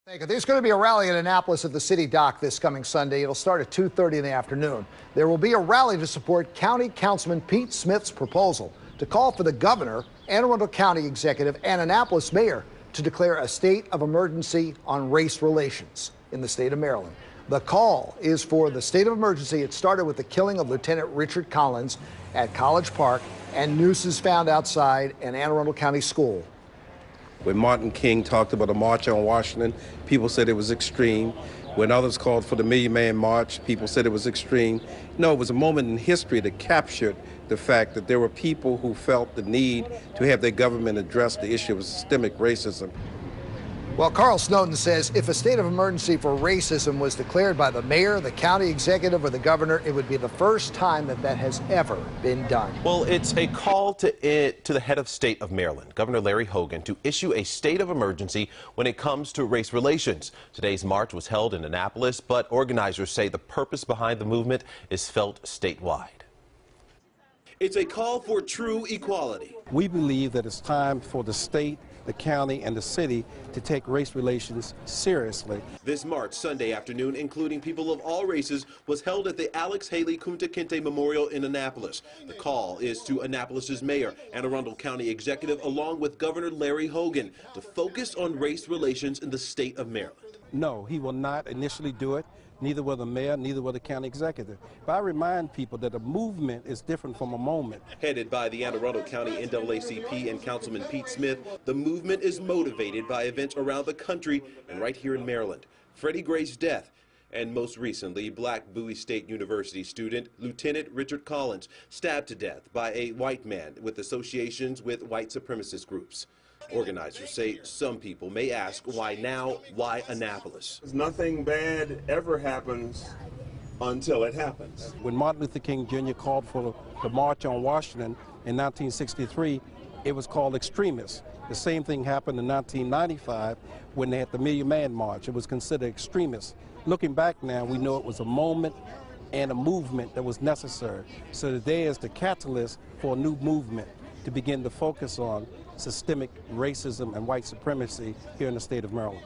There's going to be a rally in Annapolis at the city dock this coming Sunday. It'll start at 2:30 in the afternoon. There will be a rally to support County Councilman Pete Smith's proposal to call for the governor, Anne Arundel County executive, and Annapolis mayor to declare a state of emergency on race relations in the state of Maryland. The call is for the state of emergency. It started with the killing of Lieutenant Richard Collins at College Park and nooses found outside an Anne Arundel County school. When Martin King talked about a march on Washington, people said it was extreme. When others called for the Million Man March, people said it was extreme. No, it was a moment in history that captured the fact that there were people who felt the need to have their government address the issue of systemic racism. Well, Carl Snowden says if a state of emergency for racism was declared by the mayor, the county executive, or the governor, it would be the first time that has ever been done. Well, it's a call to the head of state of Maryland, Governor Larry Hogan, to issue a state of emergency when it comes to race relations. Today's march was held in Annapolis, but organizers say the purpose behind the movement is felt statewide. It's a call for true equality. We believe that it's time for the state, the county, and the city to take race relations seriously. This march Sunday afternoon, including people of all races, was held at the Alex Haley Kunta Kinte Memorial in Annapolis. The call is to Annapolis's mayor and Arundel County executive, along with Governor Larry Hogan, to focus on race relations in the state of Maryland. No, he will not initially do it. Neither will the mayor, neither will the county executive. But I remind people that a movement is different from a moment. Headed by the Anne Arundel County NAACP and Councilman Pete Smith, the movement is motivated by events around the country and right here in Maryland. Freddie Gray's death, and most recently, Black Bowie State University student Lieutenant Richard Collins, stabbed to death by a white man with associations with white supremacist groups. Organizers say some people may ask, why now, why Annapolis? Nothing bad ever happens until it happens. When Martin Luther King Jr. called for the March on Washington in 1963, it was called extremist. The same thing happened in 1995 when they had the Million Man March. It was considered extremist. Looking back now, we know it was a moment and a movement that was necessary. So today is the catalyst for a new movement to begin to focus on systemic racism and white supremacy here in the state of Maryland.